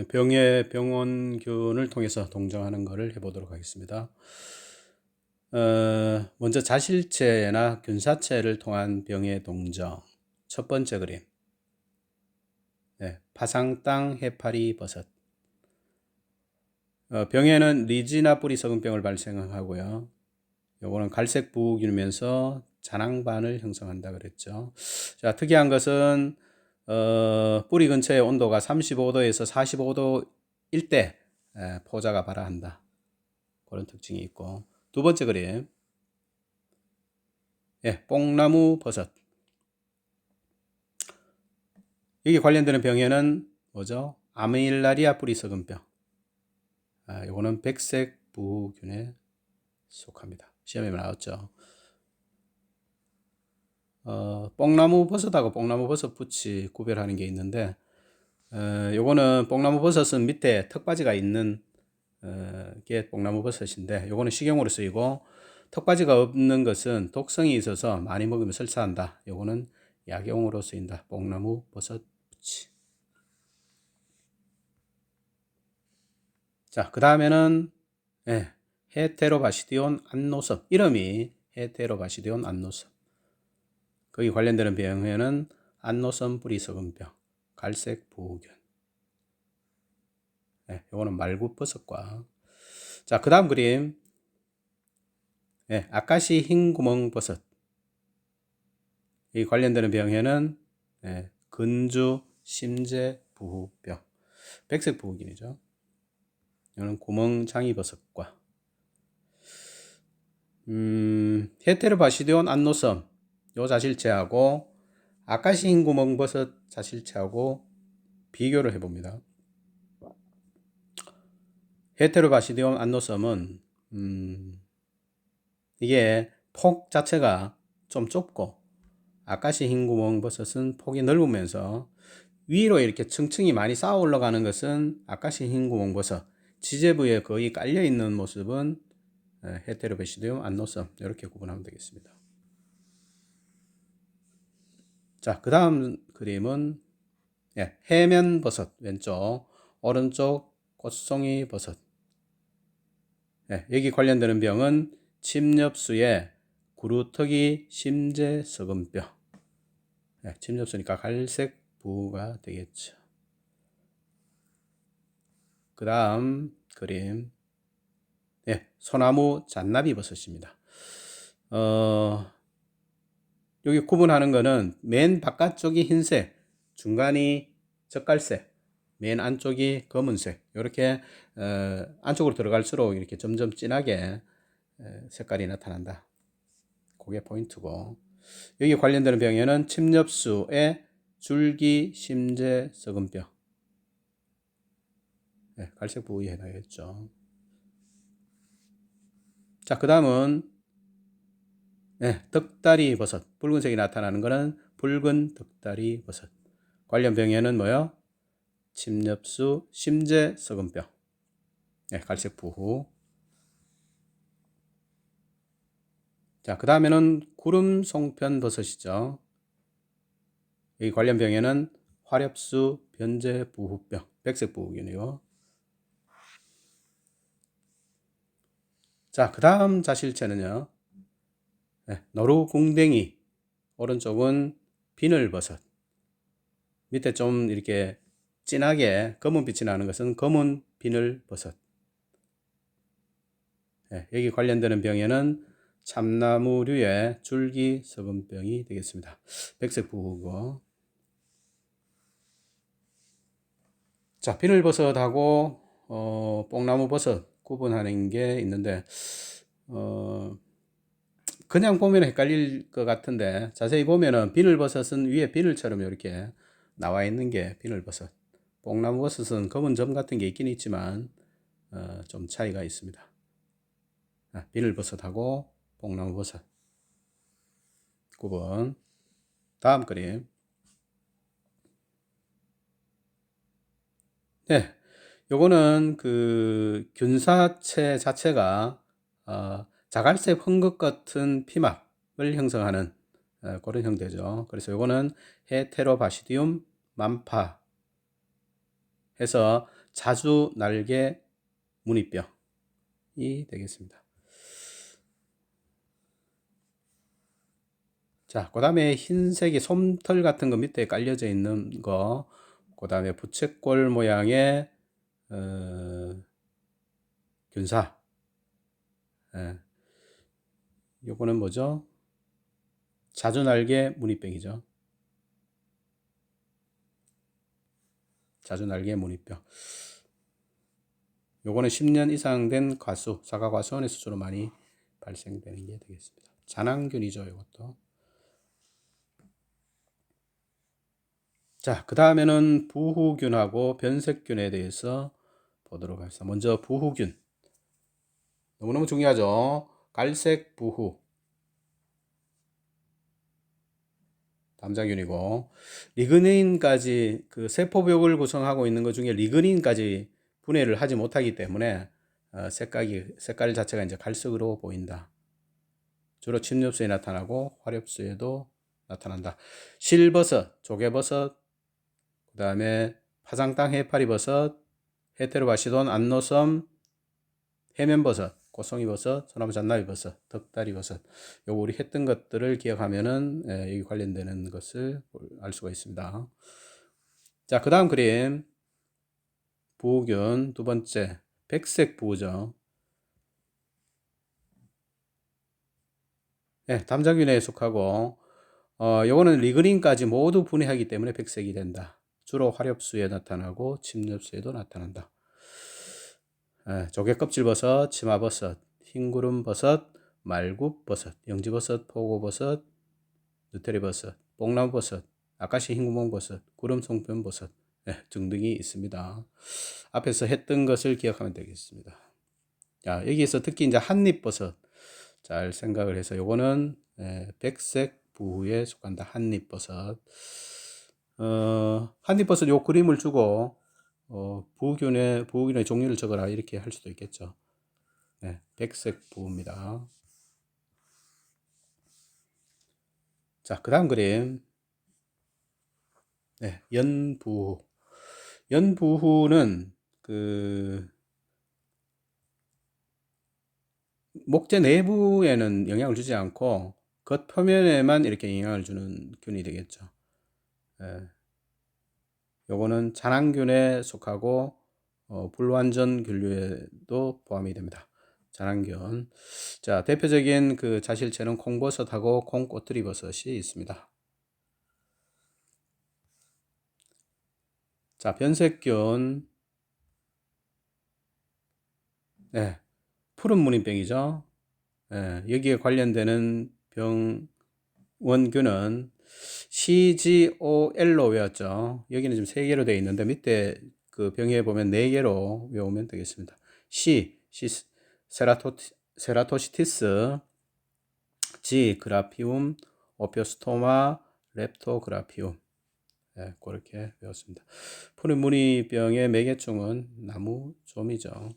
병의 병원균을 통해서 동정하는 것을 해보도록 하겠습니다. 먼저 자실체나 균사체를 통한 병의 동정. 첫 번째 그림. 파상땅 해파리 버섯. 병에는 리지나 뿌리 썩은병을 발생하고요. 요거는 갈색 부균이면서 잔황반을 형성한다 그랬죠. 자, 특이한 것은 뿌리 근처의 온도가 35도에서 45도일 때 포자가 발화한다. 그런 특징이 있고, 두 번째 그림, 뽕나무 버섯. 여기 관련되는 병에는 뭐죠? 아메일라리아 뿌리 썩은병. 요거는 백색 부균에 속합니다. 시험에 나왔죠. 뽕나무 버섯하고 뽕나무 버섯 부치 구별하는 게 있는데, 요거는 뽕나무 버섯은 밑에 턱받이가 있는 게 뽕나무 버섯인데, 요거는 식용으로 쓰이고, 턱받이가 없는 것은 독성이 있어서 많이 먹으면 설사한다. 요거는 약용으로 쓰인다. 뽕나무 버섯 부치. 자, 그 다음에는 헤테로바시디온 안노섭. 이름이 헤테로바시디온 안노섭. 거기 관련되는 병에는 안노선 뿌리 썩은병, 갈색 부균. 요거는 말굽버섯과. 자, 그 다음 그림. 아카시 흰구멍 버섯. 이 관련되는 병에는 근주 심재 부후병, 백색 부후균이죠. 이거는 구멍장이 버섯과. 헤테로바시디온 안노섬 요 자실체하고 아카시 흰구멍 버섯 자실체하고 비교를 해봅니다. 헤테로바시디온 안노섬은 이게 폭 자체가 좀 좁고, 아카시 흰구멍 버섯은 폭이 넓으면서 위로 이렇게 층층이 많이 쌓아 올라가는 것은 아카시 흰구멍 버섯, 지재부에 거의 깔려 있는 모습은 헤테로바시디온 안노섬. 이렇게 구분하면 되겠습니다. 자, 그 다음 그림은 해면 버섯 왼쪽, 오른쪽 꽃송이 버섯. 여기 관련되는 병은 침엽수의 구루터기 심재 썩은병. 침엽수니까 갈색 부가 되겠죠. 그 다음 그림, 소나무 잔나비 버섯입니다. 여기 구분하는 거는 맨 바깥쪽이 흰색, 중간이 젓갈색, 맨 안쪽이 검은색. 이렇게 안쪽으로 들어갈수록 이렇게 점점 진하게 색깔이 나타난다. 그게 포인트고, 여기 관련되는 병에는 침엽수의 줄기 심재 썩은병, 갈색 부위에 해당하겠죠. 자, 그 다음은 덕다리 버섯. 붉은색이 나타나는 것은 붉은 덕다리 버섯. 관련 병에는 뭐요? 침엽수 심재 썩은병, 갈색 부후. 자, 그 다음에는 구름 송편 버섯이죠. 이 관련 병에는 화렵수 변제 부후병, 백색 부후균이요. 자, 그 다음 자실체는요, 노루궁뎅이. 오른쪽은 비늘버섯. 밑에 좀 이렇게 진하게 검은빛이 나는 것은 검은 비늘버섯. 여기 관련되는 병에는 참나무류의 줄기 썩은병이 되겠습니다. 백색 부후고. 자, 비늘버섯하고 뽕나무버섯 구분하는 게 있는데, 그냥 보면 헷갈릴 것 같은데, 자세히 보면은 비늘버섯은 위에 비늘처럼 이렇게 나와 있는 게 비늘버섯, 뽕나무버섯은 검은 점 같은 게 있긴 있지만 좀 차이가 있습니다. 비늘버섯하고 뽕나무버섯 구분. 다음 그림. 요거는 그 균사체 자체가 자갈색 헝겊 같은 피막을 형성하는 그런 형태죠. 그래서 요거는 헤테로바시디움 만파, 해서 자주 날개 무늬병이 되겠습니다. 자, 그 다음에 흰색이 솜털 같은 거 밑에 깔려져 있는 거, 그 다음에 부채꼴 모양의 균사. 예. 요거는 뭐죠? 자주날개 무늬병이죠. 자주날개 무늬병. 요거는 10년 이상 된 과수, 사과 과수원에서 주로 많이 발생되는 게 되겠습니다. 잔황균이죠, 이것도. 자, 그 다음에는 부후균하고 변색균에 대해서 보도록 하겠습니다. 먼저 부후균. 너무너무 중요하죠. 갈색 부후. 담자균이고, 리그닌까지 그 세포벽을 구성하고 있는 것 중에 리그닌까지 분해를 하지 못하기 때문에 색깔 자체가 이제 갈색으로 보인다. 주로 침엽수에 나타나고 화렵수에도 나타난다. 실버섯, 조개버섯, 그 다음에 파장땅 해파리버섯, 헤테로바시돈, 안노섬, 해면버섯, 고송이버섯, 소나무 잔나비버섯, 덕다리버섯. 요거 우리 했던 것들을 기억하면은 여기 관련되는 것을 알 수가 있습니다. 자, 그 다음 그림 부후균 두 번째 백색 부후죠. 담자균에 속하고 요거는 리그닌까지 모두 분해하기 때문에 백색이 된다. 주로 화렵수에 나타나고 침엽수에도 나타난다. 조개껍질버섯, 치마버섯, 흰구름버섯, 말굽버섯, 영지버섯, 포고버섯, 느테리버섯, 뽕나무버섯, 아카시 흰구멍버섯, 구름송편버섯 등등이 있습니다. 앞에서 했던 것을 기억하면 되겠습니다. 자, 여기에서 특히 이제 한잎버섯 잘 생각을 해서 요거는 백색 부후에 속한다. 한잎버섯. 한잎버섯 요 그림을 주고 부후균의 종류를 적어라 이렇게 할 수도 있겠죠. 백색 부후입니다. 자, 그 다음 그림 연부후. 연부후는 그 목재 내부에는 영향을 주지 않고 겉 표면에만 이렇게 영향을 주는 균이 되겠죠. 요거는 잔황균에 속하고 불완전 균류에도 포함이 됩니다. 잔황균. 자, 대표적인 그 자실체는 콩버섯하고 콩꼬투리버섯이 있습니다. 자, 변색균. 푸른 무늬병이죠. 여기에 관련되는 병원균은 CGOL로 외웠죠. 여기는 지금 3개로 되어 있는데 밑에 그 병에 보면 4개로 외우면 되겠습니다. 세라토시티스, G, 그라피움, 오피오스토마, 렙토그라피움. 그렇게 외웠습니다. 푸른 무늬병의 매개충은 나무좀이죠.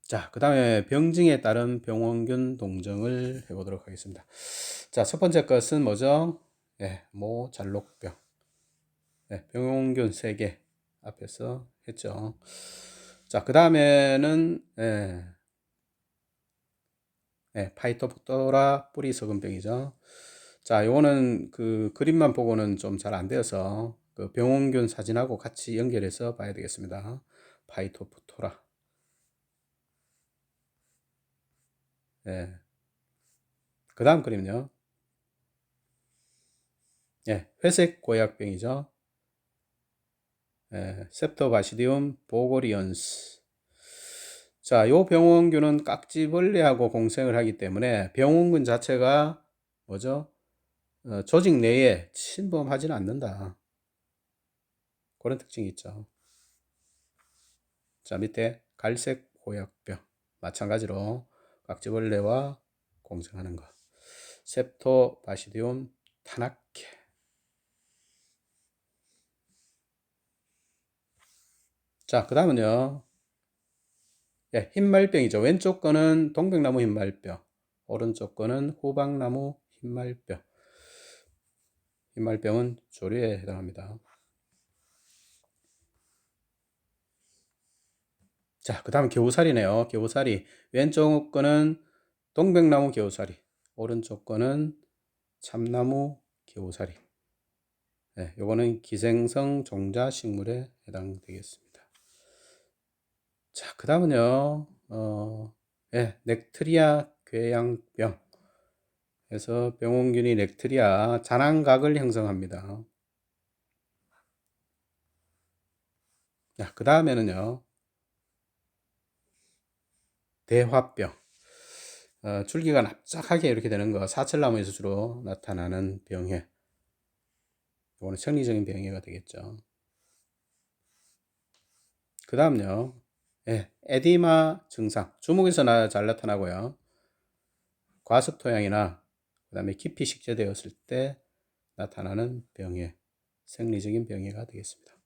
자, 그 다음에 병증에 따른 병원균 동정을 해보도록 하겠습니다. 자, 첫 번째 것은 뭐죠? 모잘록병. 병원균 3개 앞에서 했죠. 자, 그 다음에는 파이토프토라 뿌리 썩은병이죠. 자, 요거는 그 그림만 보고는 좀 잘 안 되어서 그 병원균 사진하고 같이 연결해서 봐야 되겠습니다. 파이토프토라. 그 다음 그림은요. 회색 고약병이죠. 셉토바시디움 보고리언스. 자, 요 병원균은 깍지벌레하고 공생을 하기 때문에 병원균 자체가 뭐죠? 조직 내에 침범하지는 않는다. 그런 특징이 있죠. 자, 밑에 갈색 고약병. 마찬가지로 깍지벌레와 공생하는 것. 셉토바시디움 타나케. 자, 그 다음은요. 흰말병이죠. 왼쪽 거는 동백나무 흰말병, 오른쪽 거는 호박나무 흰말병. 흰말병은 조류에 해당합니다. 자, 그 다음 겨우살이네요. 겨우살이. 왼쪽 거는 동백나무 겨우살이. 오른쪽 거는 참나무 겨우살이. 네, 요거는 기생성 종자 식물에 해당되겠습니다. 자, 그 다음은요, 넥트리아 궤양병. 그래서 병원균이 넥트리아 잔황각을 형성합니다. 자, 그 다음에는요, 대화병. 줄기가 납작하게 이렇게 되는 거, 사철나무에서 주로 나타나는 병해. 이거는 생리적인 병해가 되겠죠. 그 다음요, 에디마 증상. 주목에서 잘 나타나고요. 과습 토양이나 그 다음에 깊이 식재되었을 때 나타나는 병해, 생리적인 병해가 되겠습니다.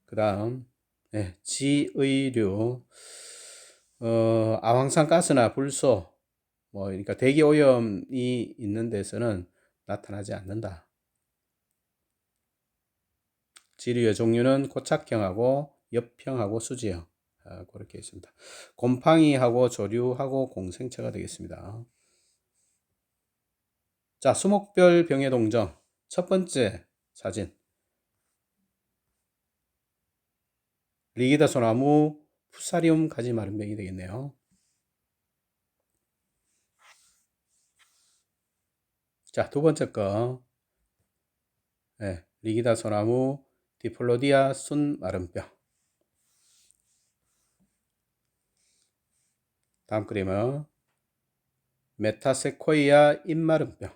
그 다음, 지의류, 아황산 가스나 불소, 그러니까 대기 오염이 있는 데서는 나타나지 않는다. 지류의 종류는 고착형하고 엽형하고 수지형, 그렇게 있습니다. 곰팡이하고 조류하고 공생체가 되겠습니다. 자, 수목별 병의 동정. 첫 번째 사진. 리기다 소나무 푸사리움 가지 마름병이 되겠네요. 자, 두 번째 거. 리기다 소나무 디플로디아 순 마름병. 다음 그림은 메타세코이아 잎마름병.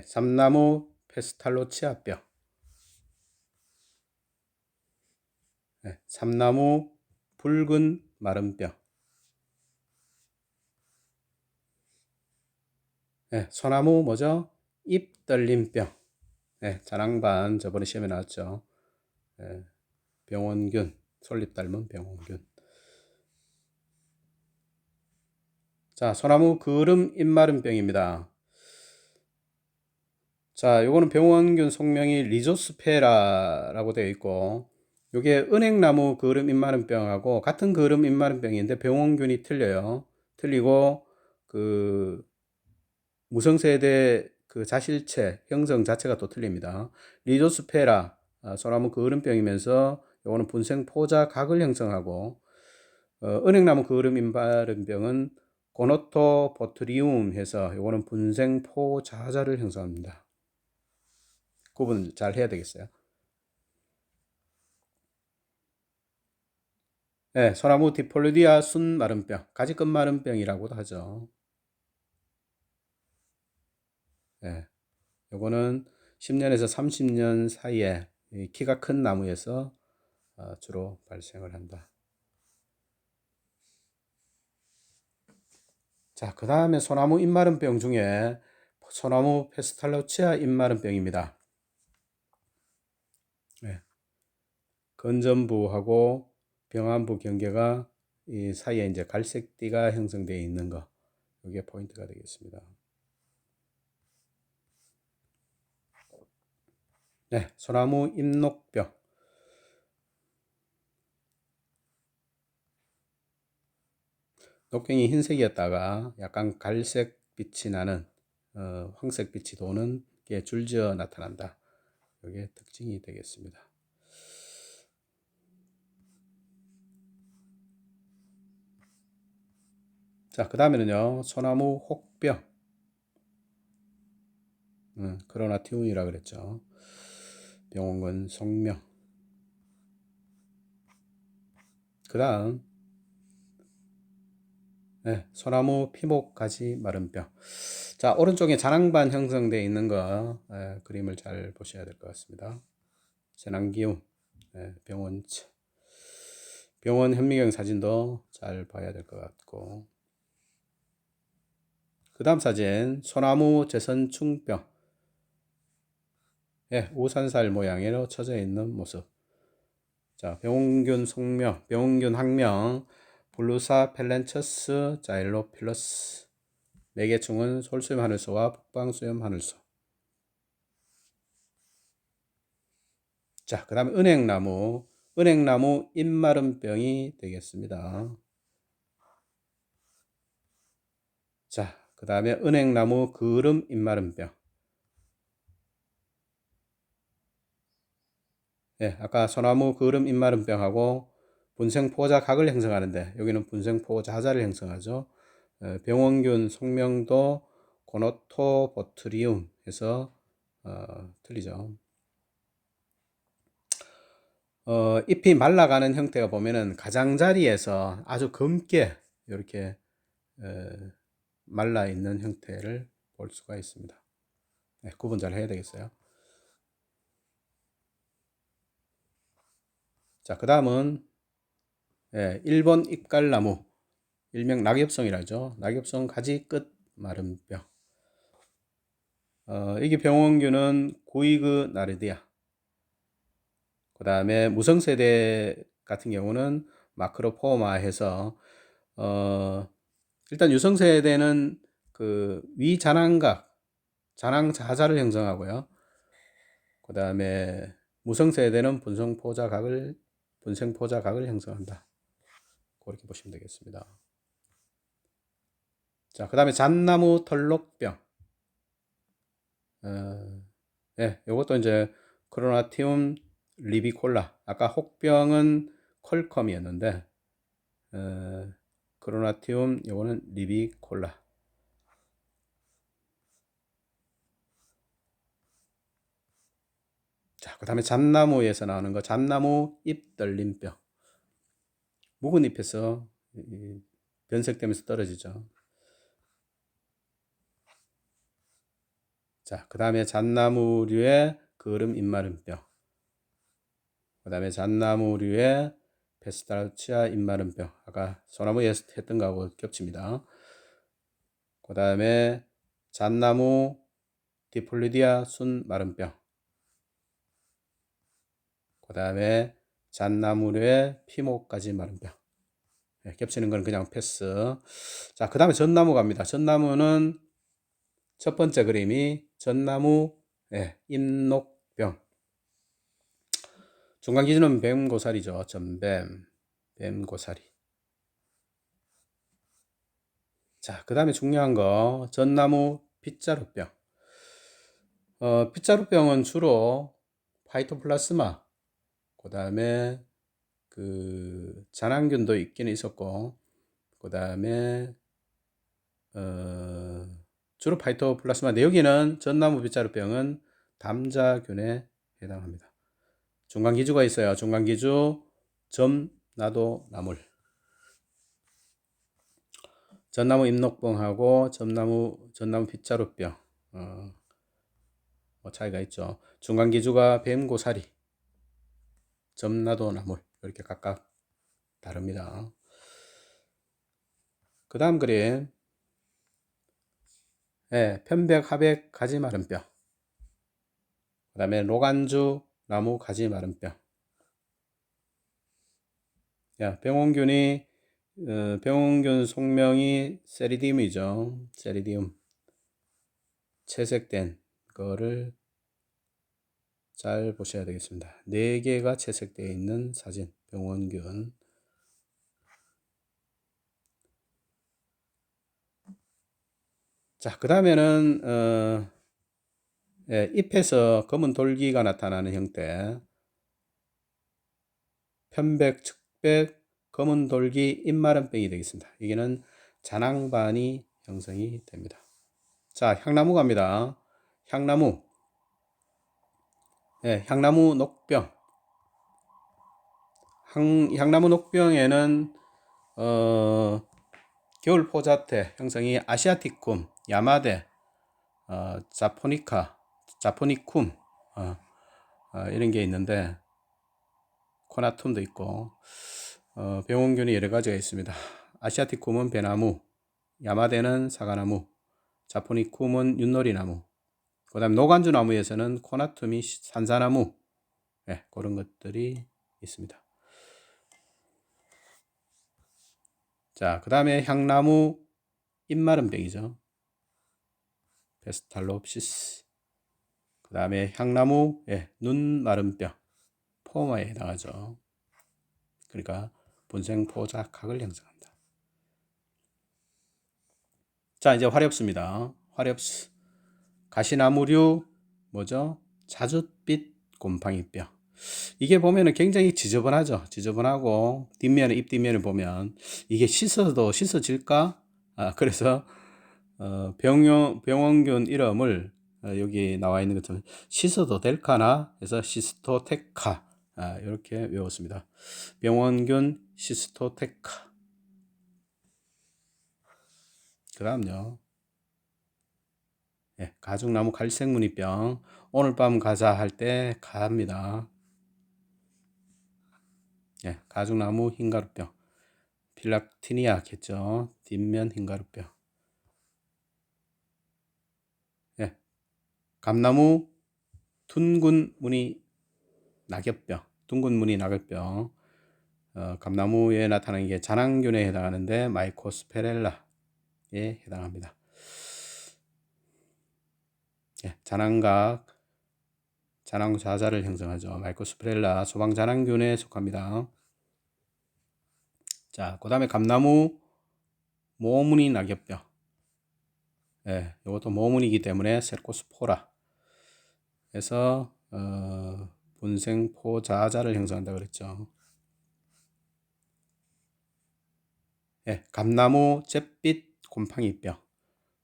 삼나무 페스탈로치아병. 삼나무 붉은 마름병. 소나무 뭐죠? 잎떨림병. 자랑반 저번에 시험에 나왔죠. 병원균, 솔잎 닮은 병원균. 자, 소나무 그름 잎마름병입니다. 자, 요거는 병원균 속명이 리조스페라라고 되어 있고, 요게 은행나무 그름 잎마름병하고 같은 그름 잎마름병인데 병원균이 틀려요. 틀리고 그 무성세대 그 자실체 형성 자체가 또 틀립니다. 리조스페라 소나무 그름병이면서 요거는 분생 포자 각을 형성하고, 은행나무 그름 잎마름병은 고노토 보트리움 해서 요거는 분생 포자자를 형성합니다. 구분 잘 해야 되겠어요. 소나무 디폴리디아 순마름병, 가지끝마름병이라고도 하죠. 요거는 10년에서 30년 사이에 키가 큰 나무에서 주로 발생을 한다. 자, 그 다음에 소나무 잎마름병 중에 소나무 페스탈로치아 잎마름병입니다. 건전부하고 병안부 경계가 이 사이에 이제 갈색띠가 형성되어 있는 거, 이게 포인트가 되겠습니다. 소나무 잎녹병. 녹경이 흰색이었다가 약간 갈색 빛이 나는 황색 빛이 도는 게 줄지어 나타난다. 이게 특징이 되겠습니다. 자, 그 다음에는요, 소나무 혹병. 크로나티움이라 그랬죠. 병원군 속명. 그 다음, 소나무 피목가지 마름병. 자, 오른쪽에 자랑반 형성되어 있는 거, 그림을 잘 보셔야 될 것 같습니다. 재난기움, 병원체. 병원 현미경 사진도 잘 봐야 될 것 같고. 그 다음 사진, 소나무 재선충병. 우산살 모양으로 쳐져 있는 모습. 자, 병원균 속명, 병원균 학명, 블루사 펠렌처스 자일로필러스. 매개충은 솔수염 하늘소와 북방수염 하늘소. 자, 그 다음에 은행나무 잎마름병이 되겠습니다. 자, 그 다음에 은행나무 그름 잎마름병. 예, 아까 소나무 그름 잎마름병하고 분생포자각을 형성하는데 여기는 분생포자자를 형성하죠. 병원균, 송명도, 고노토보트리움 해서 틀리죠. 잎이 말라가는 형태가 보면은 가장자리에서 아주 검게 이렇게 말라 있는 형태를 볼 수가 있습니다. 네, 구분 잘 해야 되겠어요. 자, 그 다음은 일본 잎갈나무, 일명 낙엽송이라죠. 낙엽송 가지 끝 마름병. 이게 병원균은 구이그 나르디아. 그 다음에 무성세대 같은 경우는 마크로포마 해서 일단 유성세대는 그 위자낭각, 자낭 자자를 형성하고요. 그 다음에 무성세대는 분생포자각을 형성한다. 그렇게 보시면 되겠습니다. 자, 그 다음에 잣나무 털록병. 요것도 이제 크로나티움 리비콜라. 아까 혹병은 컬컴이었는데, 크로나티움 요거는 리비콜라. 자, 그 다음에 잣나무에서 나오는 거, 잣나무 잎떨림병. 묵은 잎에서 변색되면서 떨어지죠. 자, 그 다음에 잣나무류의 그름 잎마름병. 그 다음에 잣나무류의 페스타치아 잎마름병. 아까 소나무에 했던 거하고 겹칩니다. 그 다음에 잣나무 디폴리디아 순마름병. 그 다음에 잣나무류의 피목까지 마름병. 겹치는 건 그냥 패스. 자, 그 다음에 전나무 갑니다. 전나무는 첫 번째 그림이 전나무 잎녹병. 중간 기준은 뱀고사리죠. 전뱀, 뱀고사리. 자, 그 다음에 중요한 거 전나무 빗자루병. 빗자루병은 주로 파이토플라스마, 그 다음에 그 잔항균도 있기는 있었고, 그 다음에 주로 파이토플라스마인데 여기는 전나무 빗자루병은 담자균에 해당합니다. 중간 기주가 있어요. 중간 기주 점나도 나물. 전나무 잎녹병하고 전나무 빗자루병 뭐 차이가 있죠. 중간 기주가 뱀고사리, 점나도 나물 이렇게 각각 다릅니다. 그 다음 그림 편백 하백 가지 마름병. 그 다음에 로간주 나무 가지 마름병. 병원균 속명이 세리디움이죠. 세리디움. 채색된 거를 잘 보셔야 되겠습니다. 4개가 채색되어 있는 사진, 병원균. 자, 그 다음에는 잎에서 검은 돌기가 나타나는 형태. 편백, 측백, 검은 돌기, 잎마름병이 되겠습니다. 이게는 잔황반이 형성이 됩니다. 자, 향나무 갑니다. 향나무. 향나무 녹병. 향나무 녹병에는 겨울 포자태 형성이 아시아티쿰, 야마데, 자포니쿰 이런 게 있는데 코나툼도 있고 병원균이 여러 가지가 있습니다. 아시아티쿰은 배나무, 야마데는 사과나무, 자포니쿰은 윷놀이나무, 그 다음 노간주 나무에서는 코나툼이 산사나무, 그런 것들이 있습니다. 자, 그 다음에 향나무 잎마름병이죠. 페스탈롭시스. 그 다음에 향나무 눈마름병. 포마에 해당하죠. 그러니까 분생포자각을 형성한다. 자, 이제 화렵수입니다. 화렵수. 가시나무류 뭐죠? 자줏빛 곰팡이뼈. 이게 보면은 굉장히 지저분하죠. 지저분하고 뒷면에 잎 뒷면을 보면 이게 씻어도 씻어질까? 그래서 병원균 이름을 여기 나와 있는 것처럼 씻어도 될까나 해서 시스토테카 이렇게 외웠습니다. 병원균 시스토테카. 그 다음요. 예, 가죽나무 갈색무늬병. 오늘 밤 가자 할 때 가입니다. 예, 가죽나무 흰가루병. 필락티니아겠죠. 뒷면 흰가루병. 예, 감나무 둥근 무늬 낙엽병. 둥근 무늬 낙엽병. 감나무에 나타나는 게 잔황균에 해당하는데 마이코스페렐라에 해당합니다. 예, 잔황각, 잔황좌자를 형성하죠. 마이코스페렐라 소방잔황균에 속합니다. 자, 그 다음에 감나무 모무늬 낙엽병. 예, 이것도 모무늬이기 때문에 세르코스포라 해서 분생포자자를 형성한다 그랬죠. 예, 감나무 잿빛 곰팡이병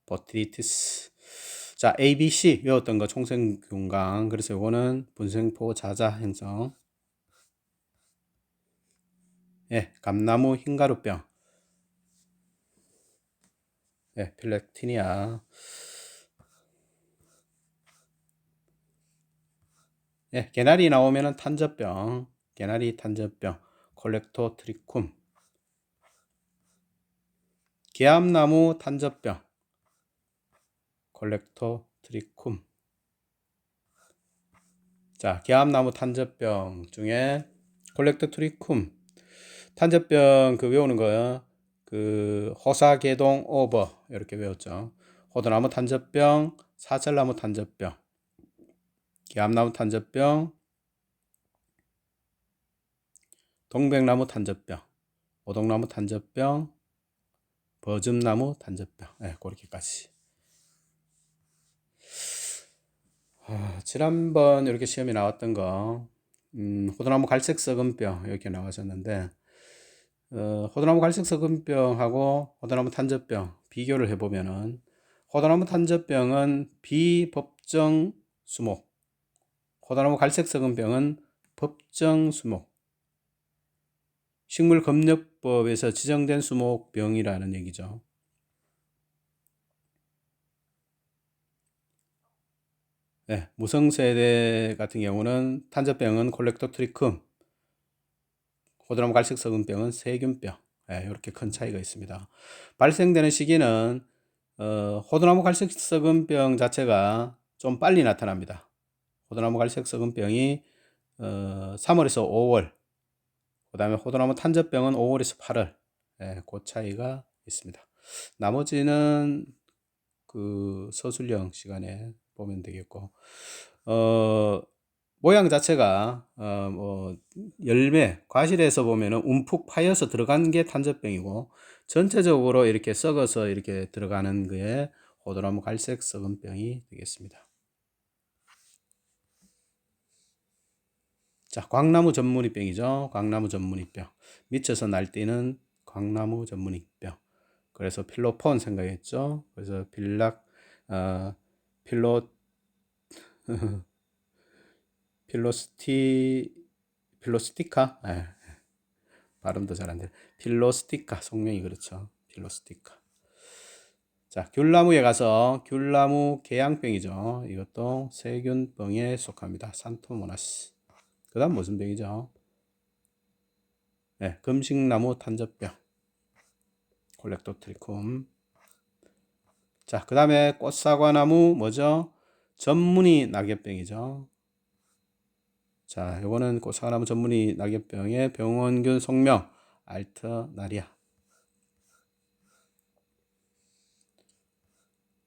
보트리티스. 자, ABC 외웠던 거 총생균강. 그래서 이거는 분생포자자 형성. 예, 감나무 흰가루병. 예, 필렉티니아. 예, 개나리 나오면은 탄저병. 개나리 탄저병. 콜렉토트리쿰. 계암나무 탄저병. 콜렉토트리쿰. 자, 계암나무 탄저병 중에 콜렉토트리쿰. 탄저병 그 외우는 거, 그 호사계동 오버 이렇게 외웠죠. 호두나무 탄저병, 사철나무 탄저병, 계암나무 탄저병, 동백나무 탄저병, 오동나무 탄저병, 버즘나무 탄저병. 네, 그렇게까지. 지난번 이렇게 시험에 나왔던 거, 호두나무 갈색 썩은병 이렇게 나왔었는데, 호두나무 갈색 썩은병하고 호두나무 탄저병 비교를 해보면은, 호두나무 탄저병은 비법정 수목, 호두나무 갈색 썩은병은 법정 수목, 식물검역법에서 지정된 수목병이라는 얘기죠. 네, 무성세대 같은 경우는 탄저병은 콜렉토트리쿰, 호두나무 갈색 썩은병은 세균병. 네, 이렇게 큰 차이가 있습니다. 발생되는 시기는 호두나무 갈색 썩은병 자체가 좀 빨리 나타납니다. 호두나무 갈색 썩은병이 3월에서 5월, 그 다음에 호두나무 탄저병은 5월에서 8월, 네, 그 차이가 있습니다. 나머지는 그 서술형 시간에 보면 되겠고, 모양 자체가 뭐 열매, 과실에서 보면은 움푹 파여서 들어간 게 탄저병이고, 전체적으로 이렇게 썩어서 이렇게 들어가는 게 호두나무 갈색 썩은병이 되겠습니다. 자, 광나무 전무늬병이죠. 광나무 전무늬병. 미쳐서 날뛰는 광나무 전무늬병. 그래서 필로폰 생각했죠. 그래서 필로 필로스티카. 발음도 잘 안 돼. 필로스티카 속명이 그렇죠. 필로스티카. 자, 귤나무에 가서 귤나무 개양병이죠. 이것도 세균병에 속합니다. 산토모나스. 그다음 무슨 병이죠? 네, 금식나무 탄저병. 콜렉토트리쿰. 자, 그 다음에 꽃사과나무 뭐죠? 전무늬 낙엽병이죠. 자, 요거는 꽃사과나무 전무늬 낙엽병의 병원균 속명 알터나리아.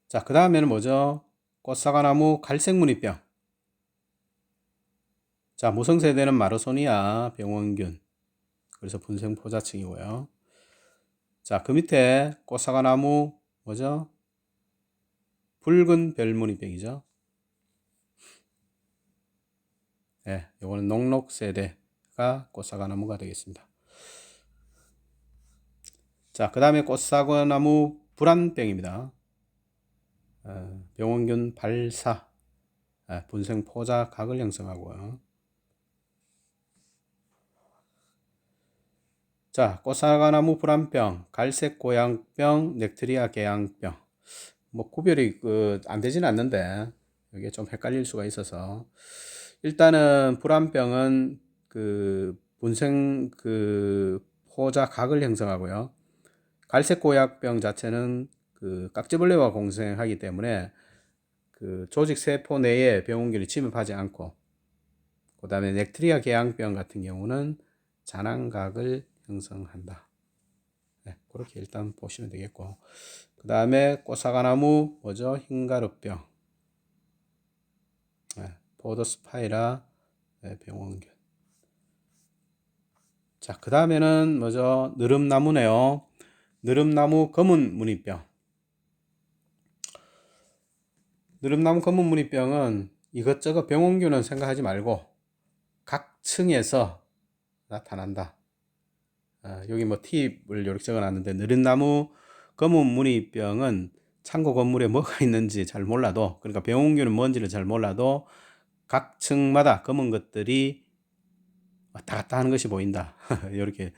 자, 그 다음에는 뭐죠? 꽃사과나무 갈색무늬병. 자, 무성세대는 마르소니아 병원균. 그래서 분생포자층이고요. 자, 그 밑에 꽃사과나무 뭐죠? 붉은 별무늬병이죠. 네, 요거는 녹록세대가 꽃사과나무가 되겠습니다. 자, 그 다음에 꽃사과나무 불안병입니다. 병원균 발사, 분생포자각을 형성하고요. 자, 꽃사과나무 불안병, 갈색고양병, 넥트리아 개양병. 뭐 구별이 안 되지는 않는데 이게 좀 헷갈릴 수가 있어서 일단은 불안병은 분생 포자각을 형성하고요. 갈색고약병 자체는 깍지벌레와 공생하기 때문에 조직 세포 내에 병원균이 침입하지 않고, 그 다음에 넥트리아 개양병 같은 경우는 잔황각을 형성한다. 네, 그렇게 일단 보시면 되겠고, 그 다음에 꽃사과나무 뭐죠? 흰가루병, 포도스파이라 병원균. 자, 그 다음에는 뭐죠? 느릅나무네요. 느릅나무 검은 무늬병. 느릅나무 검은 무늬병은 이것저것 병원균은 생각하지 말고 각 층에서 나타난다. 여기 뭐 팁을 이렇게 적어놨는데, 느릅나무 검은 무늬병은 창고 건물에 뭐가 있는지 잘 몰라도, 그러니까 병원균은 뭔지를 잘 몰라도 각 층마다 검은 것들이 왔다 갔다 하는 것이 보인다. 이렇게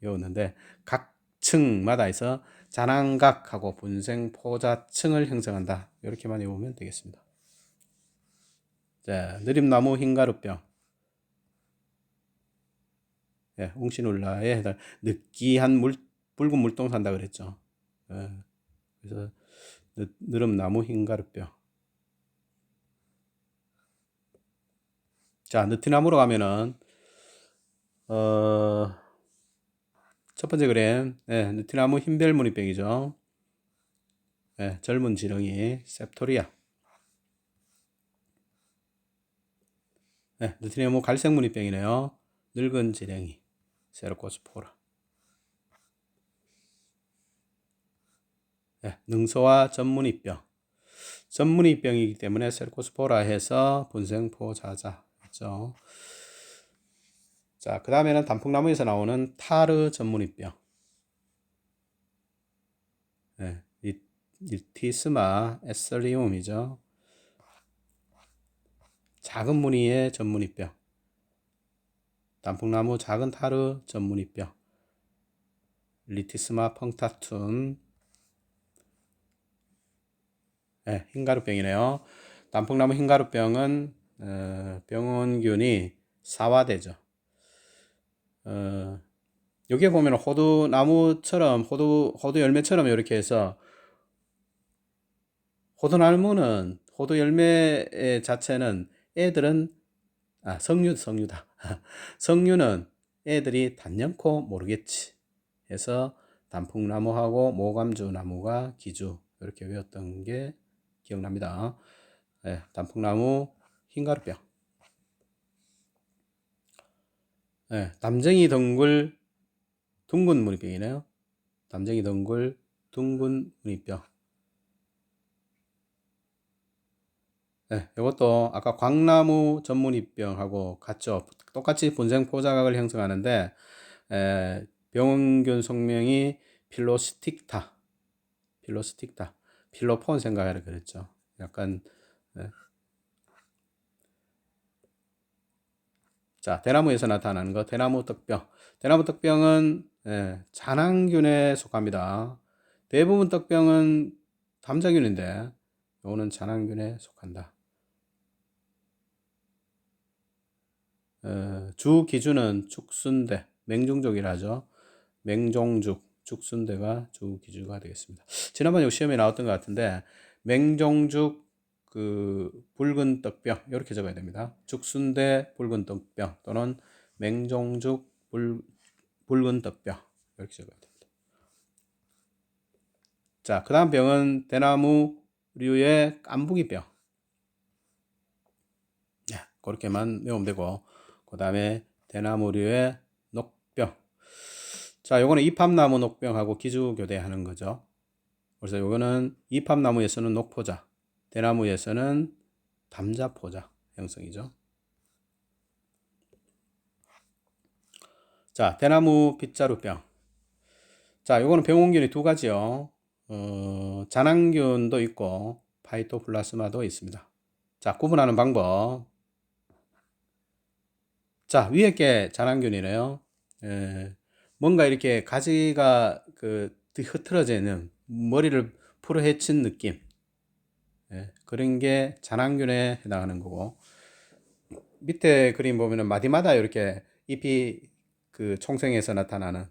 외웠는데, 각 층마다 해서 잔황각하고 분생포자층을 형성한다. 이렇게만 외우면 되겠습니다. 자, 느릅나무 흰가루병. 웅신울라에 느끼한 붉은 물동 산다 그랬죠. 그래서 느릅나무 흰가루병. 자, 느티나무로 가면은 첫 번째 그램, 느티나무 흰별무늬병이죠. 젊은 지렁이 셉토리아. 느티나무 갈색무늬병이네요. 늙은 지렁이 세로코스포라. 능소와 전무늬병. 전무늬병이기 때문에 세로코스포라 해서 분생포자자 했죠. 자, 그 다음에는 단풍나무에서 나오는 타르 전무늬병. 리티스마 에설리움이죠. 작은 무늬의 전무늬병. 단풍나무 작은 타르 전무늬병. 리티스마 펑타툼. 흰가루병이네요. 단풍나무 흰가루병은 병원균이 사화되죠. 여기에 보면 호두나무처럼 호두 열매처럼 이렇게 해서, 호두나무는 호두 열매 자체는 애들은 석류다. 석류는 애들이 단연코 모르겠지 해서 단풍나무하고 모감주나무가 기주, 이렇게 외웠던 게 기억납니다. 단풍나무 흰가루병. 담쟁이 덩굴 둥근 무늬병이네요. 담쟁이 덩굴 둥근 무늬병. 이것도 아까 광나무 전무늬병하고 같죠. 똑같이 분생포자각을 형성하는데, 병원균 성명이 필로스틱타, 필로폰 생각하라 그랬죠. 약간. 자, 대나무에서 나타나는 거, 대나무 떡병. 대나무 떡병은 잔황균에 속합니다. 대부분 떡병은 담자균인데 이거는 잔황균에 속한다. 주 기준은 죽순대, 맹종족이라 하죠. 맹종죽, 죽순대가 주 기주가 되겠습니다. 지난번에 시험에 나왔던 것 같은데, 맹종죽 붉은 떡병 이렇게 적어야 됩니다. 죽순대 붉은 떡병 또는 맹종죽 붉은 떡병 이렇게 적어야 됩니다. 자, 그 다음 병은 대나무류의 깐부기병. 그렇게만 외우면 되고, 그 다음에 대나무류의 녹병. 자, 요거는 이팝나무 녹병하고 기주교대하는 거죠. 그래서 요거는 이팝나무에서는 녹포자, 대나무에서는 담자포자 형성이죠. 자, 대나무 빗자루병. 자, 요거는 병원균이 두 가지요. 잔황균도 있고 파이토플라스마도 있습니다. 자, 구분하는 방법. 자, 위에 게 잔황균이네요. 뭔가 이렇게 가지가 흐트러져 있는, 머리를 풀어헤친 느낌. 그런 게 잔황균에 해당하는 거고, 밑에 그림 보면은 마디마다 이렇게 잎이 총생해서 나타나는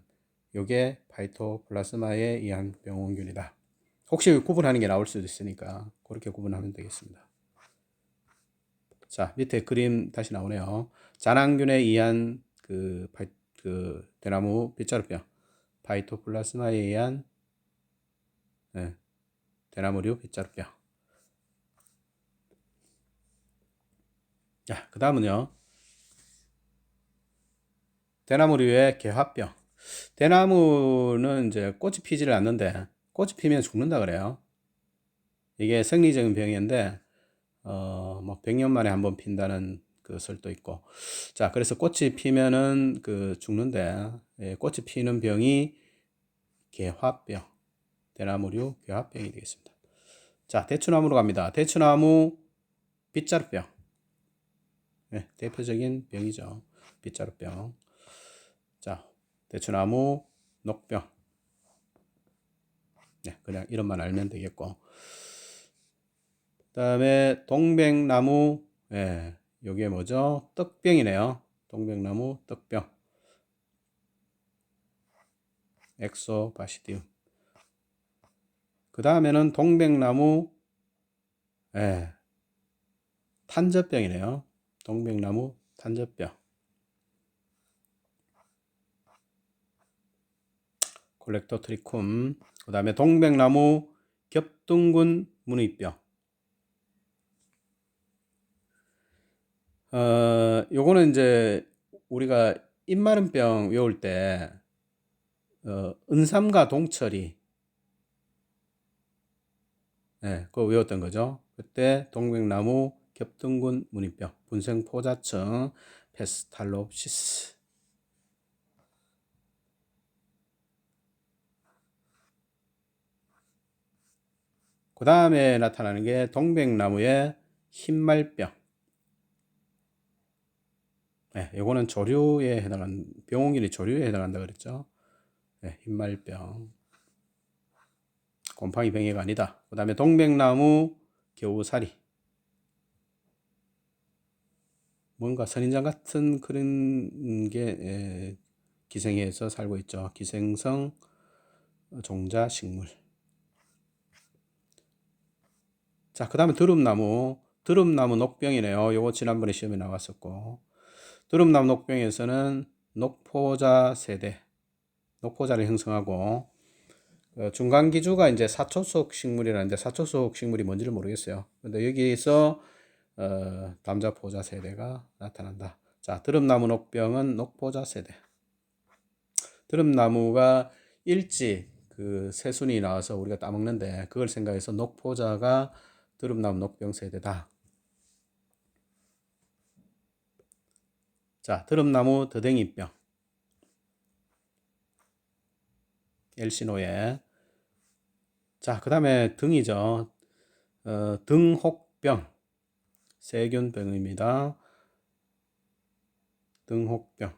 요게 파이토플라스마에 의한 병원균이다. 혹시 구분하는 게 나올 수도 있으니까 그렇게 구분하면 되겠습니다. 자, 밑에 그림 다시 나오네요. 잔황균에 의한 대나무 빗자루병, 파이토플라스마에 의한 대나무류 빗자루병. 자, 그 다음은요, 대나무류의 개화병. 대나무는 이제 꽃이 피지를 않는데 꽃이 피면 죽는다 그래요. 이게 생리적인 병인데 뭐 100년 만에 한번 핀다는 그 설도 있고. 자, 그래서 꽃이 피면은 죽는데, 꽃이 피는 병이 개화병, 대나무류 개화병이 되겠습니다. 자, 대추나무로 갑니다. 대추나무 빗자루병. 대표적인 병이죠. 빗자루병. 자, 대추나무 녹병. 그냥 이름만 알면 되겠고. 그 다음에 동백나무, 요게 뭐죠? 떡병이네요. 동백나무 떡병. 엑소바시디움. 그 다음에는 동백나무, 탄저병이네요. 동백나무 탄저병. 콜렉토트리쿰. 그 다음에 동백나무 겹둥근 무늬병. 요거는 이제 우리가 입마름병 외울 때 은삼과 동철이 그거 외웠던 거죠. 그때 동백나무 겹둥근 무늬병, 분생포자층, 페스탈롭시스. 그 다음에 나타나는 게 동백나무의 흰말병. 요거는 조류에 해당하는, 병원균이 조류에 해당한다 그랬죠. 흰말병. 곰팡이 병해가 아니다. 그 다음에 동백나무 겨우살이. 뭔가 선인장 같은 그런 게 기생해서 살고 있죠. 기생성 종자식물. 자, 그 다음에 드릅나무. 드릅나무 녹병이네요. 요거 지난번에 시험에 나왔었고. 드릅나무 녹병에서는 녹포자 세대, 녹포자를 형성하고, 중간기주가 이제 사초속 식물이라는데 사초속 식물이 뭔지를 모르겠어요. 근데 여기서 담자포자 세대가 나타난다. 자, 드릅나무 녹병은 녹포자 세대. 드릅나무가 일찍 새순이 나와서 우리가 따먹는데 그걸 생각해서 녹포자가 드릅나무 녹병 세대다. 자, 드릅나무 더댕이병. 엘시노에. 자, 그 다음에 등이죠. 등혹병. 세균병입니다. 등혹병.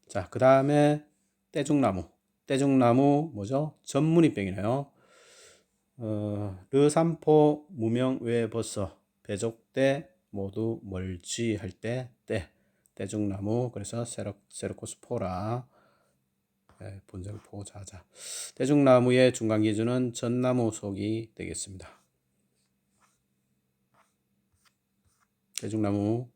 자, 그 다음에 떼죽나무. 떼죽나무 뭐죠? 전무늬병이네요. 르삼포 무명외버섯 배족대 모두 멀지할 때 떼죽나무. 그래서 세르코스포라 분생포자자. 떼죽나무의 중간 기준은 전나무 속이 되겠습니다. 떼죽나무.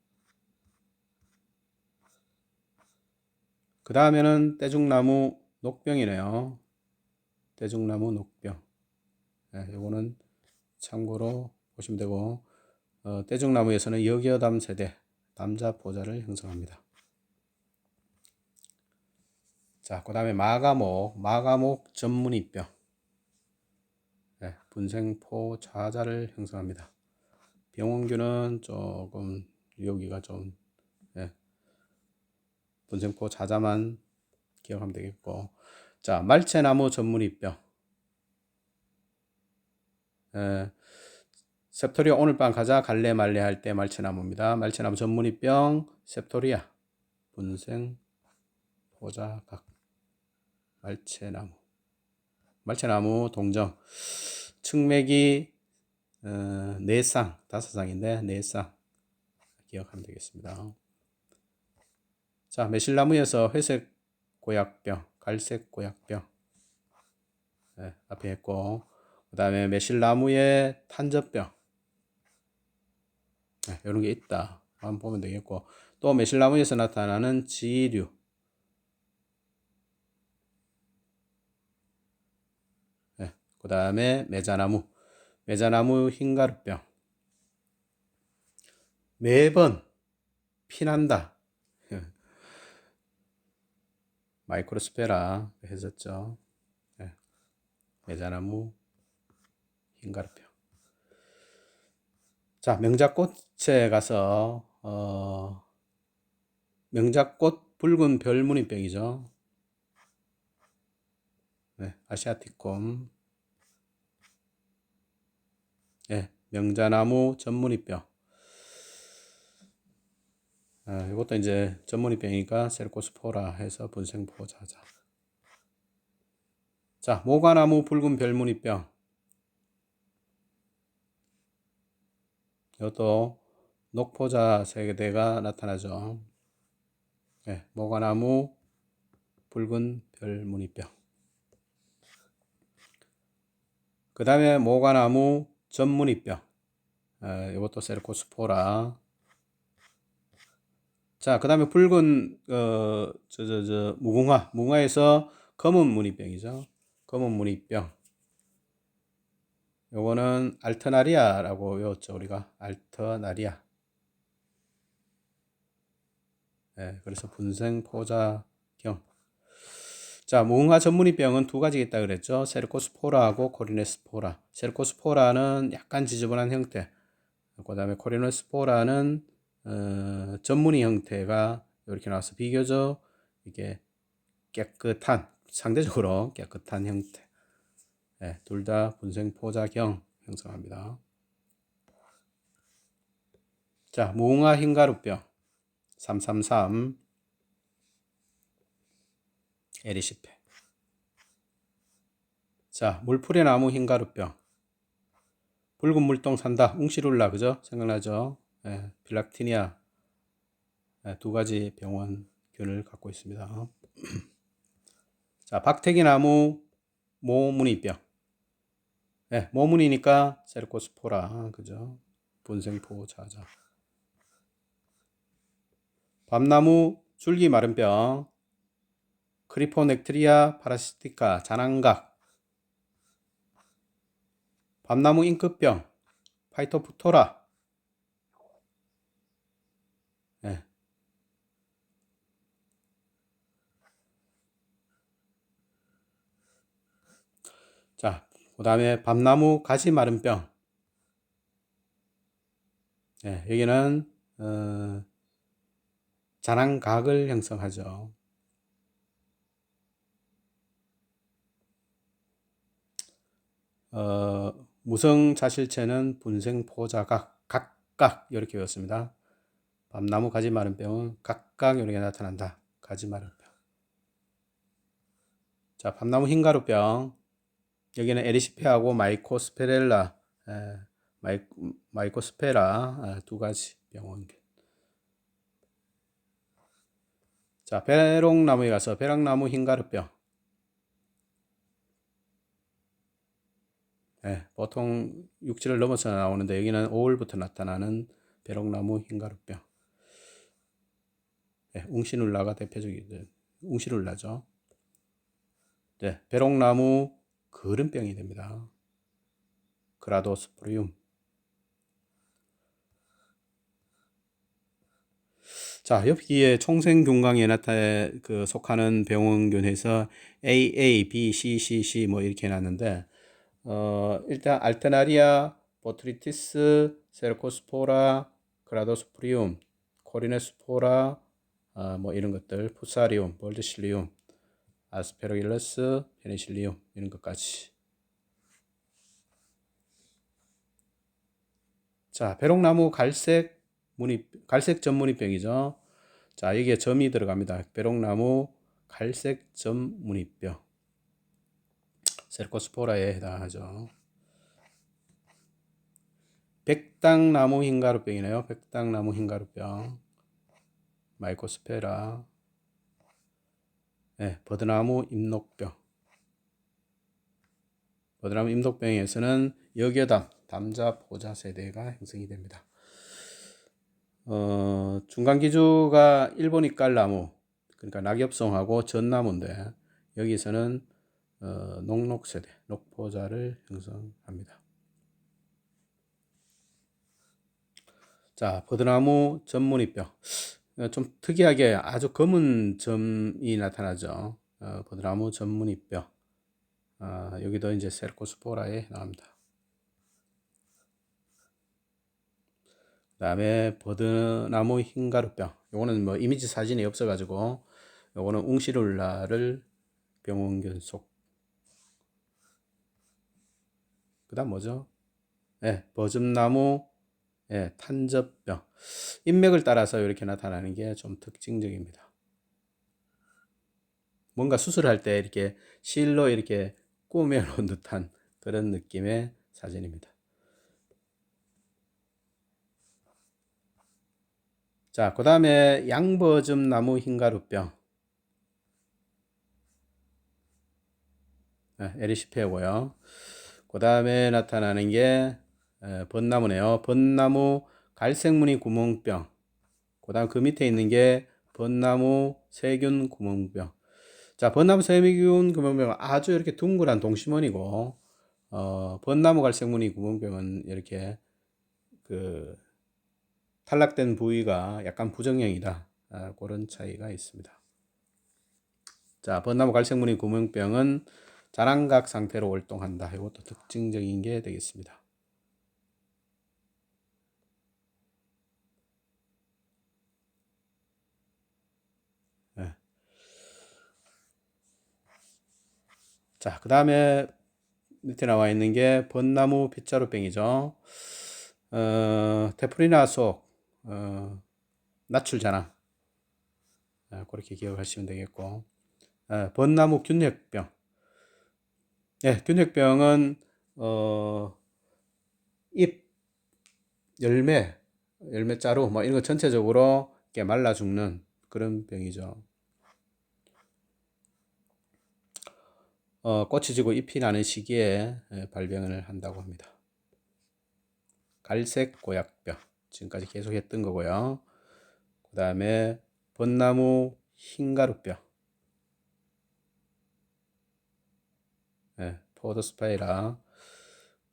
그 다음에는 떼죽나무 녹병이네요. 떼죽나무 녹병. 요거는 참고로 보시면 되고, 떼죽나무에서는 여기어담 세대 담자 포자를 형성합니다. 자, 그 다음에 마가목 전문이병, 네, 분생포 자자를 형성합니다. 병원균은 조금 여기가 좀, 네, 분생포 자자만 기억하면 되겠고, 자, 말채나무 전문이병, 셉토리아 오늘 밤 가자 갈래 말래 할 때 말채나무입니다. 말채나무 전문이병 셉토리아 분생 포자각 말채나무 동정 측맥이 4쌍 5쌍인데 4쌍 기억하면 되겠습니다. 자, 매실나무에서 회색 고약병 갈색 고약병, 네, 앞에 했고, 그 다음에 매실나무의 탄저병, 네, 이런 게 있다 한번 보면 되겠고, 또 매실나무에서 나타나는 지류, 네, 그 다음에 매자나무 흰가루병, 매번 피난다, 마이크로스페라 했었죠. 네, 매자나무 흰가루병. 자, 명작꽃에 가서 명작꽃 붉은 별무늬병이죠. 네, 아시아티콤. 네, 명자나무 전무늬병. 이것도 이제 전무늬병이니까 셀코스포라 해서 분생포자자. 자, 모과나무 붉은 별무늬병. 이것도 녹포자 세대가 나타나죠. 네, 모과나무 붉은 별무늬병. 그 다음에 모과나무 전무늬병. 이것도 셀코스포라. 자, 그 다음에 붉은 무궁화에서 검은 무늬병이죠. 검은 무늬병. 요거는 알터나리아라고 외웠죠, 우리가. 알터나리아. 네, 그래서 분생포자경. 자, 무궁화 전무늬병은 두 가지가 있다 그랬죠. 세르코스포라하고 코리네스포라. 세르코스포라는 약간 지저분한 형태. 그 다음에 코리네스포라는 전무늬 형태가 이렇게 나와서 비교적 이게 깨끗한, 상대적으로 깨끗한 형태. 네, 둘 다 분생포자경 형성합니다. 자, 무궁화 흰가루병 333 에리시페. 자, 물풀의 나무 흰가루병. 붉은 물동 산다. 웅시룰라, 그죠? 생각나죠? 네, 빌락티니아. 네, 두 가지 병원균을 갖고 있습니다. 자, 박태기나무 모무늬병. 네, 모무늬니까 세르코스포라, 그죠? 분생포 자자. 밤나무 줄기 마른병. 크리포넥트리아 파라시티카 잔황각. 밤나무 잉크병 파이토프토라. 네. 자, 그 다음에 밤나무 가지 마른병. 네, 여기는 잔황각을 형성하죠. 무성자실체는 분생포자각, 각각 이렇게 외웠습니다. 밤나무 가지 마른 병은 각각 이렇게 나타난다. 가지 마른 병. 자, 밤나무 흰가루병. 여기는 에리시페하고 마이코스페렐라, 마이코스페라 두 가지 병원균. 자, 배롱나무에 가서 배롱나무 흰가루병. 네, 보통 육지를 넘어서 나오는데 여기는 5월부터 나타나는 배롱나무 흰가루병. 네, 웅시눌라가 대표적인 웅시눌라죠. 네, 배롱나무 거름병이 됩니다. 그라도스프리움. 자, 여기에 총생균광에 속하는 병원균에서 A, B, C 뭐 이렇게 해놨는데, 일단 알테나리아, 보트리티스, 세르코스포라, 그라도스프리움, 코리네스포라, 뭐 이런 것들, 푸사리움, 볼드실리움, 아스페로길러스, 페니실리움 이런 것까지. 자, 배롱나무 갈색 점무늬병이죠. 자, 여기에 점이 들어갑니다. 배롱나무 갈색 점무늬병. 세르코스포라에 해당하죠. 백당나무 흰가루병이네요. 백당나무 흰가루병. 마이코스페라. 네, 버드나무 임록병. 버드나무 임록병에서는 역여담, 담자, 포자 세대가 형성이 됩니다. 중간기주가 일본이 깔나무, 그러니까 낙엽송하고 전나무인데 여기서는 녹록세대, 녹포자를 형성합니다. 자, 버드나무 전무늬병. 좀 특이하게 아주 검은 점이 나타나죠. 버드나무 전무늬병. 여기도 이제 세르코스포라에 나옵니다. 그 다음에 버드나무 흰가루병. 요거는 뭐 이미지 사진이 없어가지고 요거는 웅시룰라를 병원균 속. 그 다음 뭐죠? 네, 버즘나무 탄저병. 인맥을 따라서 이렇게 나타나는 게 좀 특징적입니다. 뭔가 수술할 때 이렇게 실로 이렇게 꾸며 놓은 듯한 그런 느낌의 사진입니다. 자, 그 다음에 양버즘나무 흰가루병. 에리시페고요. 그 다음에 나타나는 게 벚나무네요. 벚나무 갈색무늬 구멍병. 그 다음 그 밑에 있는 게 벚나무 세균 구멍병. 자, 벚나무 세균 구멍병은 아주 이렇게 둥그란 동심원이고, 벚나무 갈색무늬 구멍병은 이렇게 그 탈락된 부위가 약간 부정형이다. 그런 차이가 있습니다. 자, 벚나무 갈색무늬 구멍병은 자랑각 상태로 활동한다. 이것도 특징적인 게 되겠습니다. 네. 자, 그 다음에 밑에 나와 있는 게 벚나무 빗자루병이죠. 테프리나 속 낫출 자랑. 그렇게 기억하시면 되겠고, 벚나무 균핵병. 균핵병은 잎, 열매 자루 뭐 이런 거 전체적으로 이렇게 말라 죽는 그런 병이죠. 꽃이 지고 잎이 나는 시기에 발병을 한다고 합니다. 갈색 고약병 지금까지 계속 했던 거고요. 그 다음에 벚나무 흰가루병, 포도스파이라.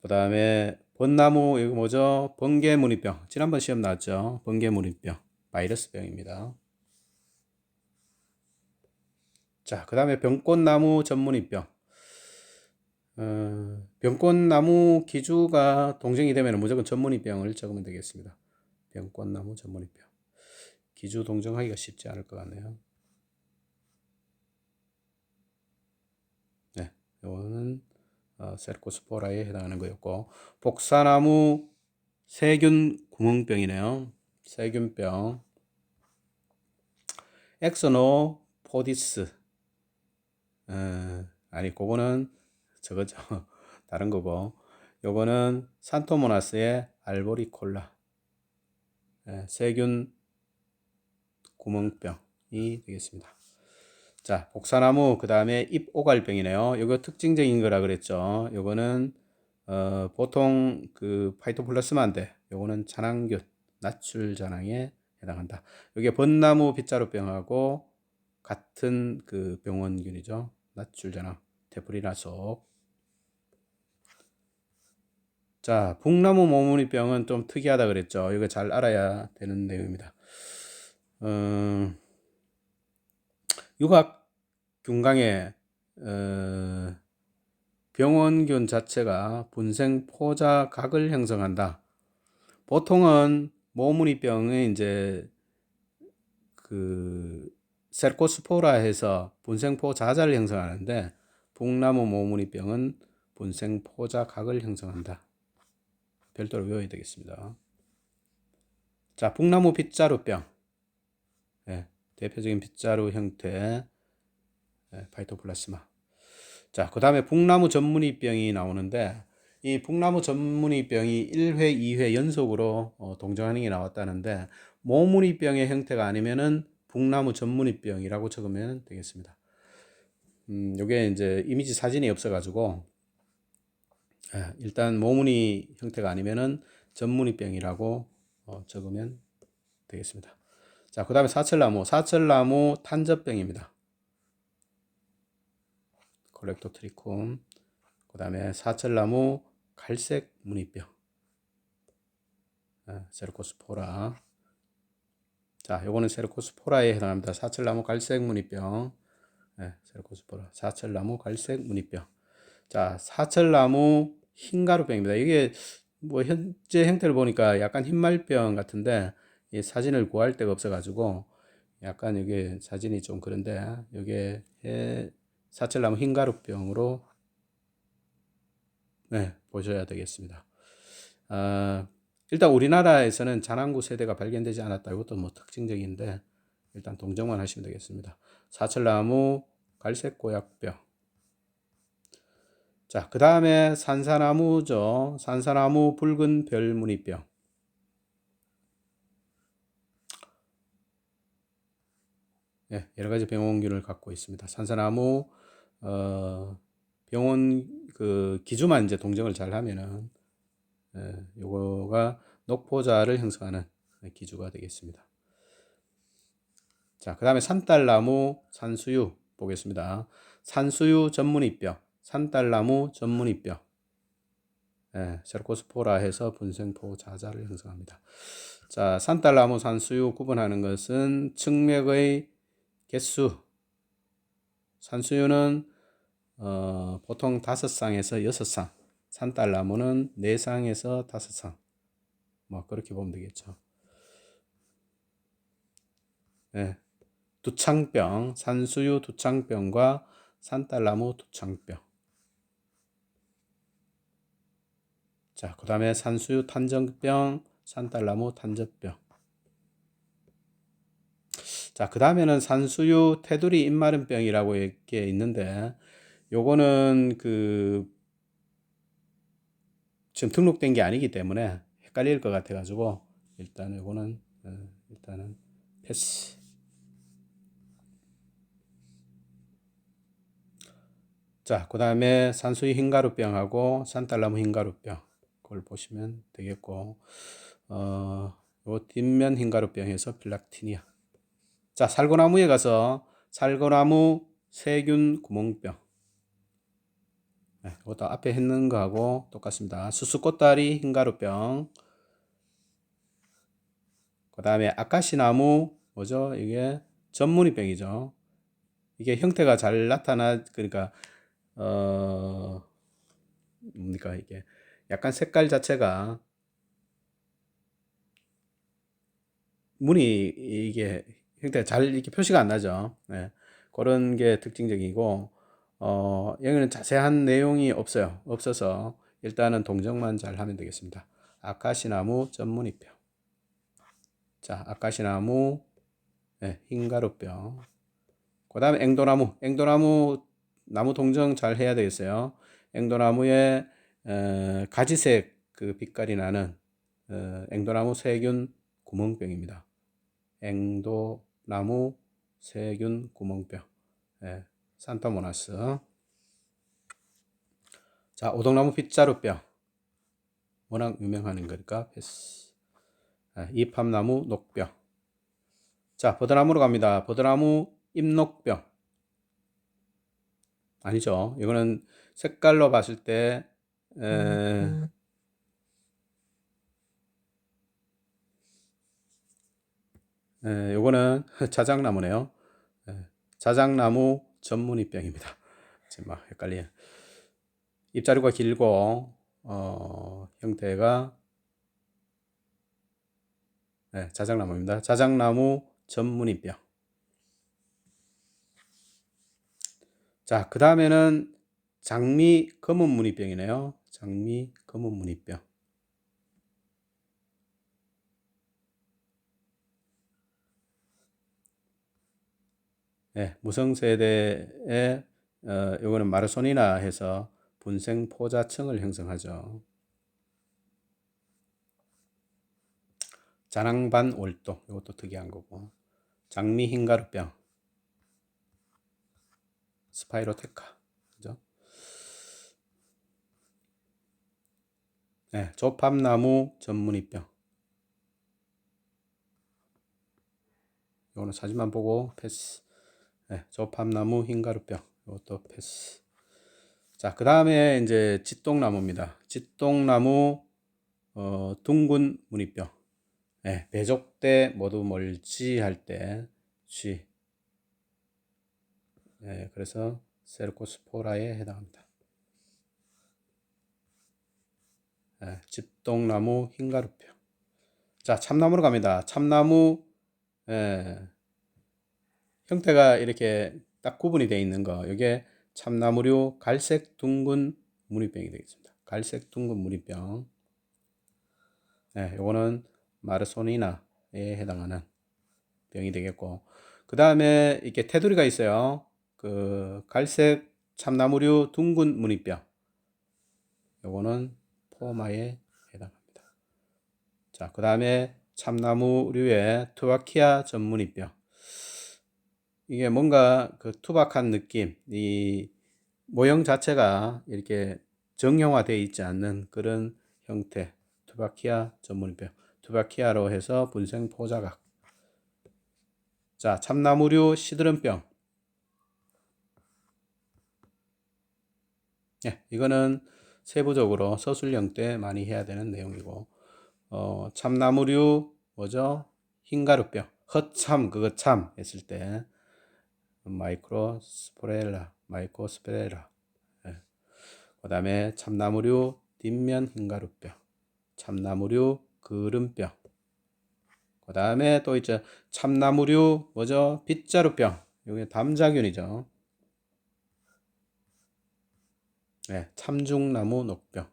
그 다음에 벚나무 이거 뭐죠? 번개무늬병. 지난번 시험 나왔죠? 번개무늬병, 바이러스병입니다. 자, 그 다음에 병꽃나무 전무늬병. 병꽃나무 기주가 동정이 되면 무조건 전무늬병을 적으면 되겠습니다. 병꽃나무 전무늬병. 기주 동정하기가 쉽지 않을 것 같네요. 네, 이거는 세르코스포라에 해당하는 거였고, 복사나무 세균 구멍병이네요. 세균병. 엑소노포디스. 아니, 그거는 저거죠. 다른 거고. 요거는 산토모나스의 알보리콜라. 세균 구멍병이 되겠습니다. 자, 복사나무, 그 다음에 잎오갈병이네요. 이거 특징적인 거라 그랬죠. 요거는 보통 그 파이토플라스마인데 요거는 잔황균, 낫출 잔황에 해당한다. 이게 벚나무 빗자루병하고 같은 그 병원균이죠. 낫출 잔황, 테프리나속. 자, 북나무 모무니병은 좀 특이하다 그랬죠. 이거 잘 알아야 되는 내용입니다. 어, 육각균강의 병원균 자체가 분생포자각을 형성한다. 보통은 모무니병은 이제 그 세르코스포라 해서 분생포자자를 형성하는데, 북나무 모무니병은 분생포자각을 형성한다. 별도로 외워야 되겠습니다. 자, 북나무 빗자루병. 예, 대표적인 빗자루 형태, 파이토플라스마. 자, 그 다음에 북나무 전문이병이 나오는데, 이 북나무 전문이병이 1회, 2회 연속으로 동정하는 게 나왔다는데, 모문이병의 형태가 아니면은 북나무 전문이병이라고 적으면 되겠습니다. 요게 이제 이미지 사진이 없어가지고, 일단 모문이 형태가 아니면은 전문이병이라고 적으면 되겠습니다. 자, 그 다음에 사철나무 탄저병입니다. 콜렉토트리콤. 그 다음에 사철나무 갈색 무늬병, 세르코스포라. 자, 요거는 세르코스포라에 해당합니다. 사철나무 갈색 무늬병, 세르코스포라, 사철나무 갈색 무늬병. 자, 사철나무 흰가루병입니다. 이게 뭐 현재 형태를 보니까 약간 흰말병 같은데, 이 사진을 구할 데가 없어가지고 약간 이게 사진이 좀 그런데, 이게 사철나무 흰가루병으로 보셔야 되겠습니다. 일단 우리나라에서는 자난구 세대가 발견되지 않았다. 이것도 뭐 특징적인데, 일단 동정만 하시면 되겠습니다. 사철나무 갈색 고약병. 자, 그 다음에 산사나무죠. 산사나무 붉은 별무늬병. 여러 가지 병원균을 갖고 있습니다. 산사나무 병원 그 기주만 이제 동정을 잘 하면은 요거가 녹포자를 형성하는 기주가 되겠습니다. 자, 그 다음에 산딸나무 산수유 보겠습니다. 산수유 전문이병, 산딸나무 전문이병, 세르코스포라 해서 분생포 자자를 형성합니다. 자, 산딸나무 산수유 구분하는 것은 측맥의 개수. 산수유는 보통 5쌍에서 6쌍, 산딸나무는 4쌍에서 5쌍, 뭐 그렇게 보면 되겠죠. 두창병, 산수유 두창병과 산딸나무 두창병. 자, 그 다음에 산수유 탄저병, 산딸나무 탄저병. 자, 그 다음에는 산수유 테두리 입마름병이라고 이렇게 있는데, 요거는 지금 등록된 게 아니기 때문에 헷갈릴 것 같아가지고 일단 요거는 일단은 패스. 자, 그 다음에 산수유 흰가루병하고 산딸나무 흰가루병, 그걸 보시면 되겠고, 요 뒷면 흰가루병에서 필락티니아. 자, 살구나무에 가서 살구나무 세균 구멍병. 이것도 앞에 했는 거하고 똑같습니다. 수수꽃다리 흰가루병. 그 다음에 아카시나무 뭐죠? 이게 전무늬병이죠. 이게 형태가 잘 그러니까 뭡니까 이게 약간 색깔 자체가 무늬 이게 형태가 잘 이렇게 표시가 안 나죠. 그런 게 특징적이고, 여기는 자세한 내용이 없어서 일단은 동정만 잘 하면 되겠습니다. 아카시나무 전무늬병. 자, 아카시나무 흰가루병. 그 다음에 앵도나무 나무 동정 잘 해야 되겠어요. 앵도나무에 가지색 그 빛깔이 나는 앵도나무 세균 구멍병입니다. 앵도나무 세균 구멍병. 산타모나스. 자, 오동나무 빗자루병. 워낙 유명한 거니까 패스. 이팝나무 녹병. 자, 버드나무로 갑니다. 버드나무 잎녹병. 아니죠. 이거는 색깔로 봤을 때 요거는 자작나무네요. 자작나무 전문이병입니다. 지금 막 헷갈리네. 잎자루가 길고 형태가 자작나무입니다. 자작나무 전문이병. 자, 그 다음에는 장미 검은무늬병이네요. 장미 검은무늬병. 무성세대에 요거는 마르소니나 해서 분생포자층을 형성하죠. 자낭반월도 이것도 특이한 거고, 장미 흰가루병, 스파이로테카, 그죠? 조팝나무 전문이병. 이거는 사진만 보고 패스. 조팝나무 흰가루병, 이것도 패스. 자, 그 다음에 이제 짓동나무입니다. 짓동나무 둥근 무늬병. 배족대 모두 멀지 할 때 쥐. 그래서 세르코스포라에 해당합니다. 짓동나무 흰가루병. 자, 참나무로 갑니다. 참나무 형태가 이렇게 딱 구분이 되어 있는 거, 이게 참나무류 갈색 둥근 무늬병이 되겠습니다. 갈색 둥근 무늬병. 요거는 마르소니나에 해당하는 병이 되겠고, 그 다음에 이렇게 테두리가 있어요. 그 갈색 참나무류 둥근 무늬병. 요거는 포마에 해당합니다. 자, 그 다음에 참나무류의 투바키아 전무늬병. 이게 뭔가 그 투박한 느낌, 이 모형 자체가 이렇게 정형화되어 있지 않는 그런 형태. 투바키아 전문병. 투바키아로 해서 분생포자각. 자, 참나무류 시드름병. 이거는 세부적으로 서술형 때 많이 해야 되는 내용이고, 참나무류 뭐죠? 흰가루병. 허참 그거 참 했을 때 마이크로스포렐라. 그 다음에 참나무류 뒷면 흰가루병, 참나무류 그름병. 그 다음에 또 있죠. 참나무류 뭐죠? 빗자루병. 이게 담자균이죠. 참중나무 녹병.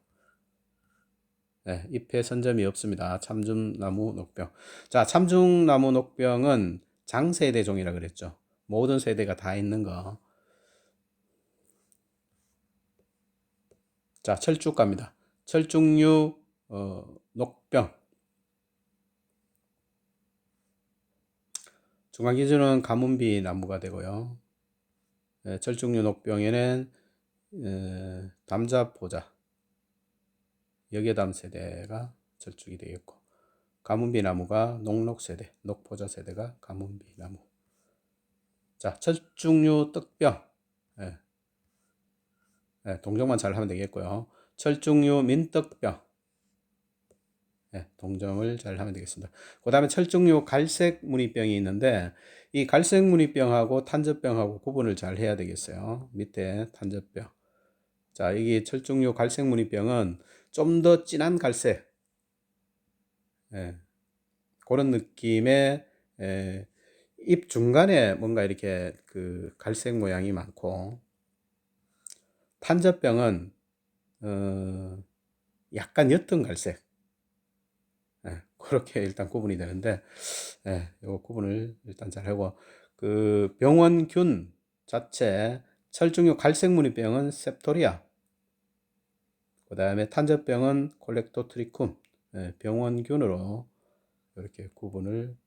잎에 선점이 없습니다. 참중나무 녹병. 자, 참중나무 녹병은 장세대종이라 그랬죠. 모든 세대가 다 있는 거. 자, 철쭉 갑니다. 철쭉류 녹병. 중간 기준은 가문비 나무가 되고요. 철쭉류 녹병에는 담자포자, 역여담 세대가 철쭉이 되겠고, 가문비 나무가 녹록 세대, 녹포자 세대가 가문비 나무. 자, 철쭉류 떡병. 동정만 잘 하면 되겠고요. 철쭉류 민떡병. 동정을 잘 하면 되겠습니다. 그 다음에 철쭉류 갈색 무늬병이 있는데, 이 갈색 무늬병하고 탄저병하고 구분을 잘 해야 되겠어요. 밑에 탄저병. 자, 이게 철쭉류 갈색 무늬병은 좀 더 진한 갈색. 그런 느낌의 잎 중간에 뭔가 이렇게 그 갈색 모양이 많고, 탄저병은 약간 옅은 갈색. 그렇게 일단 구분이 되는데, 요 구분을 일단 잘 하고, 그 병원균 자체 철쭉류 갈색 무늬병은 셉토리아, 그 다음에 탄저병은 콜렉토트리쿰, 병원균으로 이렇게 구분을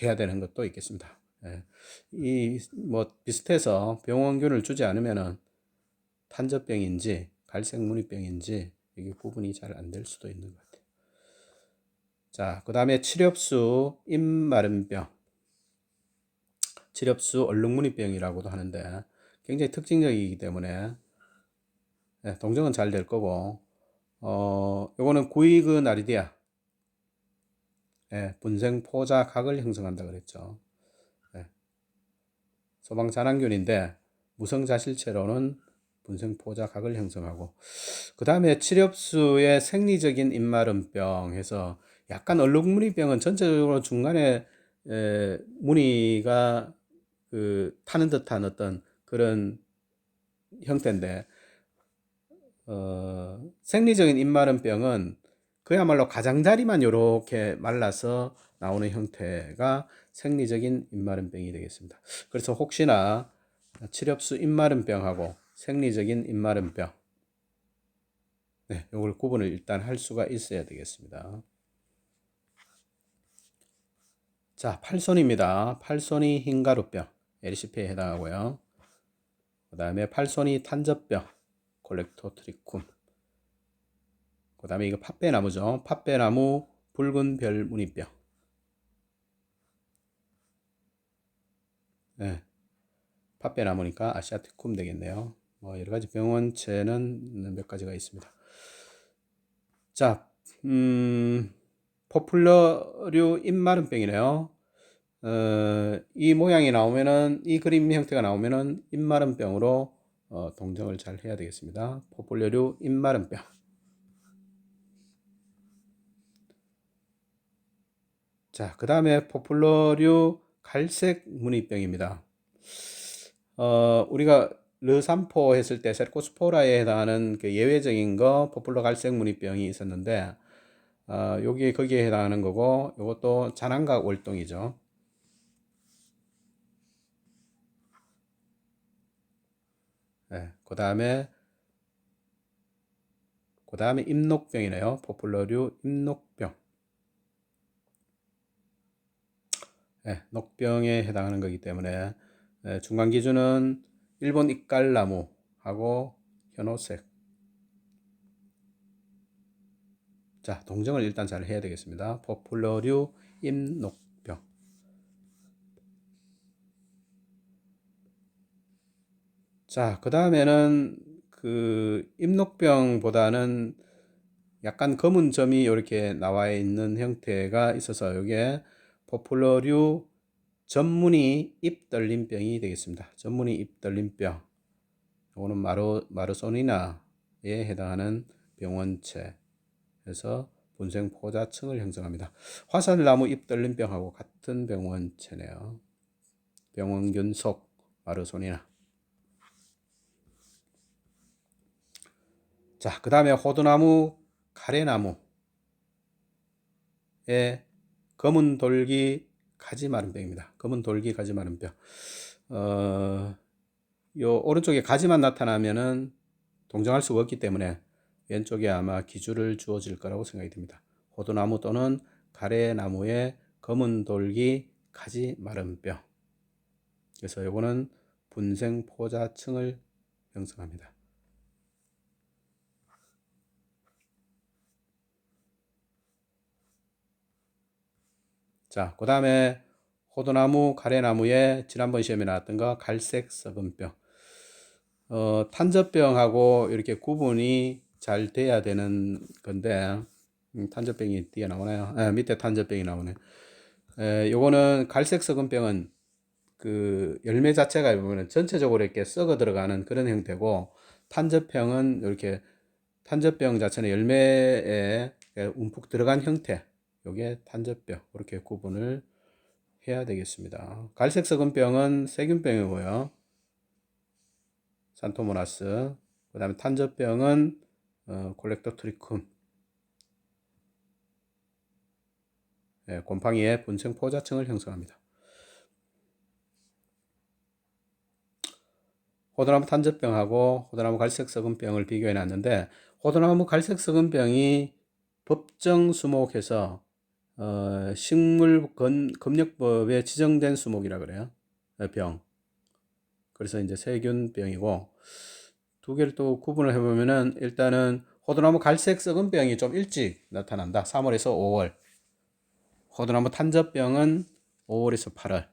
해야 되는 것도 있겠습니다. 이 뭐 비슷해서 병원균을 주지 않으면은 탄저병인지 갈색 무늬병인지 이게 구분이 잘 안 될 수도 있는 것 같아요. 자, 그 다음에 칠엽수 입마름병, 칠엽수 얼룩무늬병이라고도 하는데 굉장히 특징적이기 때문에 동정은 잘 될 거고, 요거는 구이그 나리디아, 분생포자각을 형성한다 그랬죠. 예, 소방산안균인데 무성자실체로는 분생포자각을 형성하고, 그 다음에 칠엽수의 생리적인 입마름병 해서 약간 얼룩무늬병은 전체적으로 중간에 무늬가 타는 듯한 어떤 그런 형태인데, 생리적인 입마름병은 그야말로 가장자리만 이렇게 말라서 나오는 형태가 생리적인 입마름병이 되겠습니다. 그래서 혹시나 칠엽수 입마름병하고 생리적인 입마름병, 이걸 구분을 일단 할 수가 있어야 되겠습니다. 자, 팔손입니다. 팔손이 흰가루병, LCP에 해당하고요. 그 다음에 팔손이 탄저병, 콜렉토트리쿰. 그 다음에 이거 팥배나무죠. 팥배나무 붉은 별무늬병. 네, 팥배나무니까 아시아티쿰 되겠네요. 여러 가지 병원체는 몇 가지가 있습니다. 자, 포플러류 입마름병이네요. 이 모양이 나오면은, 이 그림 형태가 나오면은 입마름병으로 동정을 잘 해야 되겠습니다. 포플러류 입마름병. 자, 그 다음에 포플러류 갈색 무늬병입니다. 우리가 르산포 했을 때 세르코스포라에 해당하는 그 예외적인 거 포플러 갈색 무늬병이 있었는데, 여기 거기에 해당하는 거고, 이것도 잔안각 월동이죠. 네, 그 다음에 입녹병이네요. 포플러류 입녹병. 네, 녹병에 해당하는 거기 때문에 중간 기준은 일본 입갈나무하고 현오색. 자, 동정을 일단 잘 해야 되겠습니다. 포플러류 입녹병. 자, 그 다음에는 그 입녹병보다는 약간 검은 점이 이렇게 나와 있는 형태가 있어서 이게 포플러류 전문의 입떨림병이 되겠습니다. 전문의 입떨림병. 이거는 마르소니나에 해당하는 병원체에서 분생포자층을 형성합니다. 화살나무 입떨림병하고 같은 병원체네요. 병원균 속 마르소니나. 자, 그 다음에 호두나무, 가래나무의 검은 돌기 가지마름병입니다. 검은 돌기 가지마름병. 요 오른쪽에 가지만 나타나면은 동정할 수가 없기 때문에 왼쪽에 아마 기주를 주어질 거라고 생각이 듭니다. 호두나무 또는 가래나무의 검은 돌기 가지마름병. 그래서 요거는 분생포자층을 형성합니다. 자, 그 다음에 호두나무, 가래나무에 지난번 시험에 나왔던 거 갈색 썩은병. 탄저병하고 이렇게 구분이 잘 돼야 되는 건데, 탄저병이 뒤에 나오나요? 밑에 탄저병이 나오네. 요거는 갈색 썩은병은 그 열매 자체가 보면 전체적으로 이렇게 썩어 들어가는 그런 형태고, 탄저병은 이렇게 탄저병 자체는 열매에 움푹 들어간 형태. 요게 탄저병. 이렇게 구분을 해야 되겠습니다. 갈색 썩은병은 세균병이고요. 산토모나스. 그 다음에 탄저병은 콜렉토트리쿰. 곰팡이의 분생포자층을 형성합니다. 호두나무 탄저병하고 호두나무 갈색 썩은병을 비교해 놨는데, 호두나무 갈색 썩은병이 법정 수목해서 식물검역법에 지정된 수목이라 그래요. 병. 그래서 이제 세균병이고, 두 개를 또 구분을 해보면은 일단은 호두나무 갈색 썩은 병이 좀 일찍 나타난다. 3월에서 5월. 호두나무 탄저병은 5월에서 8월.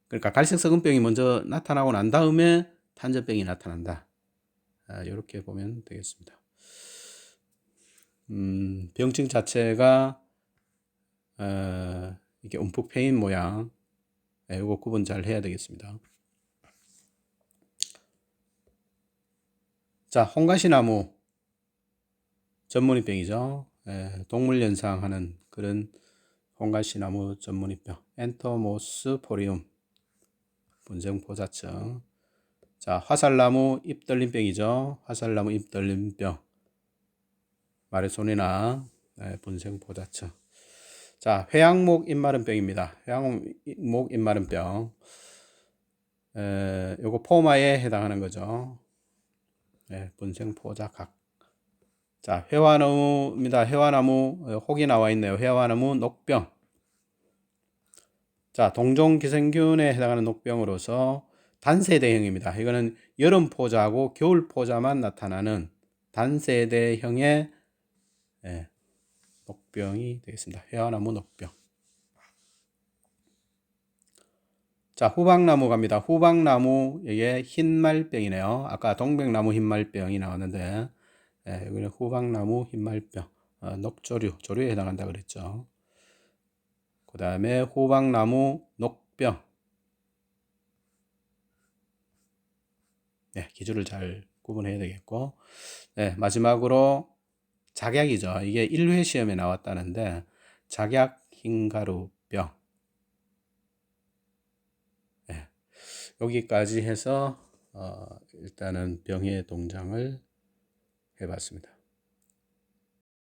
그러니까 갈색 썩은 병이 먼저 나타나고 난 다음에 탄저병이 나타난다. 이렇게 보면 되겠습니다. 병증 자체가 이게 움푹 패인 모양. 이거 구분 잘 해야 되겠습니다. 자, 홍가시나무 전문입병이죠. 동물연상하는 그런 홍가시나무 전문입병. 엔토모스포리움 분생포자층. 자, 화살나무 잎떨림병이죠. 화살나무 잎떨림병. 말의 손이나 분생포자층. 자, 회양목 잎마른병입니다. 회양목 잎마른병. 요거 포마에 해당하는 거죠. 분생포자각. 자, 회화나무입니다. 회화나무 혹이 나와 있네요. 회화나무 녹병. 자, 동종기생균에 해당하는 녹병으로서 단세대형입니다. 이거는 여름 포자하고 겨울 포자만 나타나는 단세대형의 녹병이 되겠습니다. 회화나무 녹병. 자, 후박나무 갑니다. 후박나무 이게 흰말병이네요. 아까 동백나무 흰말병이 나왔는데 여기는 후박나무 흰말병. 녹조류, 조류에 해당한다 그랬죠. 그 다음에 후박나무 녹병. 기준을 잘 구분해야 되겠고, 마지막으로 작약이죠. 이게 1회 시험에 나왔다는데 작약 흰가루병. 여기까지 해서 일단은 병의 동장을 해봤습니다.